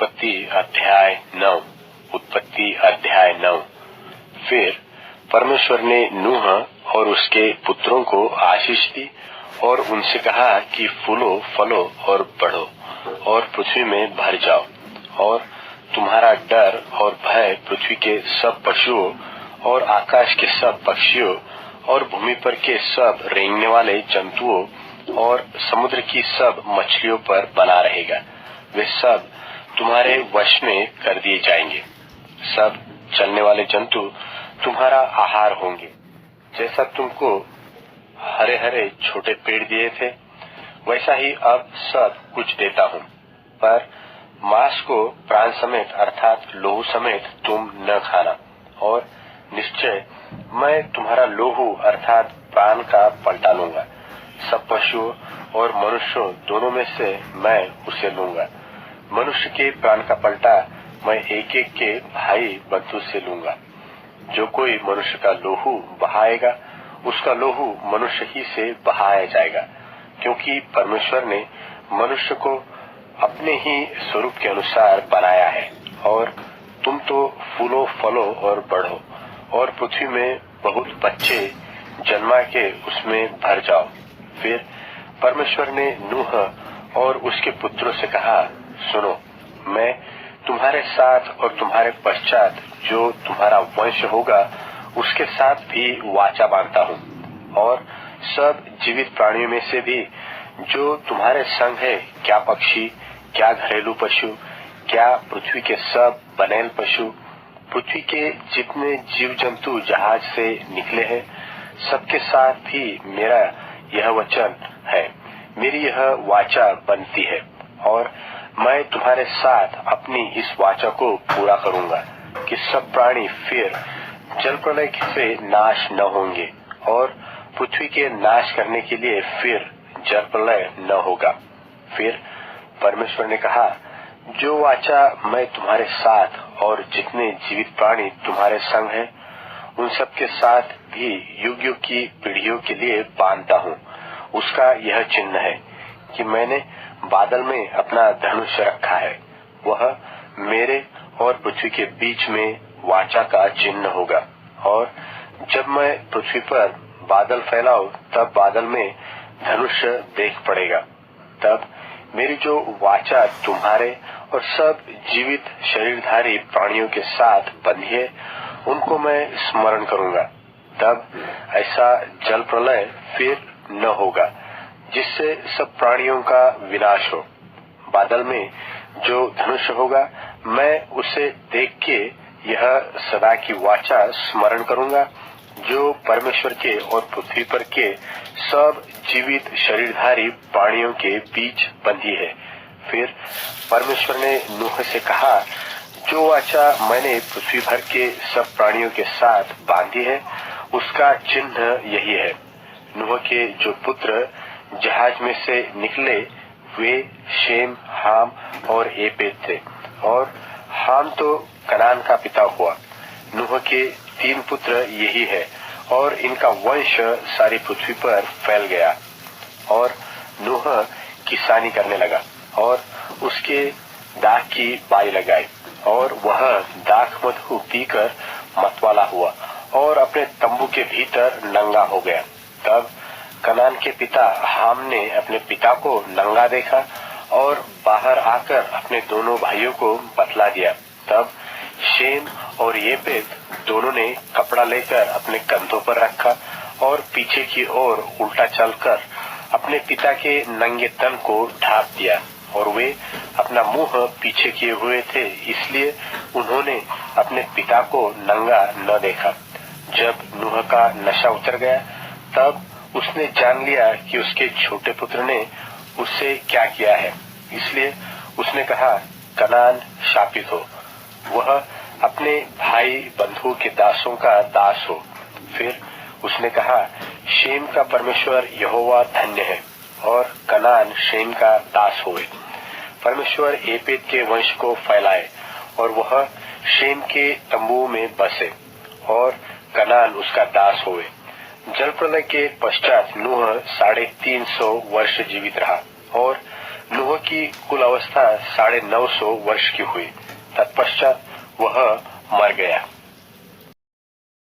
उत्पत्ति अध्याय 9। फिर परमेश्वर ने नूह और उसके पुत्रों को आशीष दी और उनसे कहा कि फूलो फलो और बढ़ो और पृथ्वी में भर जाओ, और तुम्हारा डर और भय पृथ्वी के सब पशुओं और आकाश के सब पक्षियों और भूमि पर के सब रेंगने वाले जंतुओं और समुद्र की सब मछलियों पर बना रहेगा। वे सब तुम्हारे वश में कर दिए जाएंगे। सब चलने वाले जंतु तुम्हारा आहार होंगे। जैसा तुमको हरे हरे छोटे पेड़ दिए थे, वैसा ही अब सब कुछ देता हूँ। पर मांस को प्राण समेत अर्थात लोहू समेत तुम न खाना, और निश्चय मैं तुम्हारा लोहू अर्थात प्राण का पलटा लूंगा। सब पशुओं और मनुष्यों दोनों में से मैं उसे लूंगा। मनुष्य के प्राण का पलटा मैं एक एक के भाई बंधु से लूंगा। जो कोई मनुष्य का लोहू बहाएगा, उसका लोहू मनुष्य ही से बहाया जाएगा, क्योंकि परमेश्वर ने मनुष्य को अपने ही स्वरूप के अनुसार बनाया है। और तुम तो फूलो फलो और बढ़ो और पृथ्वी में बहुत बच्चे जन्मा के उसमें भर जाओ। फिर परमेश्वर ने नूह और उसके पुत्रों से कहा, सुनो, मैं तुम्हारे साथ और तुम्हारे पश्चात जो तुम्हारा वंश होगा उसके साथ भी वाचा बांधता हूँ, और सब जीवित प्राणियों में से भी जो तुम्हारे संग है, क्या पक्षी, क्या घरेलू पशु, क्या पृथ्वी के सब बनेल पशु, पृथ्वी के जितने जीव जंतु जहाज से निकले हैं, सबके साथ भी मेरा यह वचन है, मेरी यह वाचा बनती है। और मैं तुम्हारे साथ अपनी इस वाचा को पूरा करूंगा कि सब प्राणी फिर जल प्रलय से नाश न होंगे, और पृथ्वी के नाश करने के लिए फिर जल प्रलय न होगा। फिर परमेश्वर ने कहा, जो वाचा मैं तुम्हारे साथ और जितने जीवित प्राणी तुम्हारे संग हैं, उन सब के साथ भी युग युग की पीढ़ियों के लिए बांधता हूँ, उसका यह चिन्ह है कि मैंने बादल में अपना धनुष रखा है। वह मेरे और पृथ्वी के बीच में वाचा का चिन्ह होगा। और जब मैं पृथ्वी पर बादल फैलाऊं, तब बादल में धनुष देख पड़ेगा। तब मेरी जो वाचा तुम्हारे और सब जीवित शरीरधारी प्राणियों के साथ बंधी है, उनको मैं स्मरण करूंगा। तब ऐसा जल प्रलय फिर न होगा जिससे सब प्राणियों का विनाश हो। बादल में जो धनुष होगा, मैं उसे देख के यह सदा की वाचा स्मरण करूंगा जो परमेश्वर के और पृथ्वी पर के सब जीवित शरीरधारी प्राणियों के बीच बंधी है। फिर परमेश्वर ने नूह से कहा, जो वाचा मैंने पृथ्वी भर के सब प्राणियों के साथ बांधी है, उसका चिन्ह यही है। नूह के जो पुत्र जहाज में से निकले, वे शेम, हाम और एपेत थे। और हाम तो कनान का पिता हुआ। नूह के 3 पुत्र यही है, और इनका वंश सारी पृथ्वी पर फैल गया। और नूह किसानी करने लगा और उसके दाख की बाई लगाई, और वह दाख मधु पीकर मतवाला हुआ और अपने तंबू के भीतर नंगा हो गया। तब कनान के पिता हाम ने अपने पिता को नंगा देखा और बाहर आकर अपने दोनों भाइयों को बतला दिया। तब शेम और येपेत दोनों ने कपड़ा लेकर अपने कंधों पर रखा और पीछे की ओर उल्टा चलकर अपने पिता के नंगे तन को ढांप दिया। और वे अपना मुंह पीछे किए हुए थे, इसलिए उन्होंने अपने पिता को नंगा न देखा। जब नूह का नशा उतर गया, तब उसने जान लिया कि उसके छोटे पुत्र ने उससे क्या किया है। इसलिए उसने कहा, कनान शापित हो, वह अपने भाई बंधुओं के दासों का दास हो। फिर उसने कहा, शेम का परमेश्वर यहोवा धन्य है, और कनान शेम का दास होवे। परमेश्वर एपेत के वंश को फैलाए, और वह शेम के तंबुओं में बसे, और कनान उसका दास होवे। जल प्रलय के पश्चात नूह 350 वर्ष जीवित रहा, और नूह की कुल अवस्था 950 वर्ष की हुई। तत्पश्चात वह मर गया।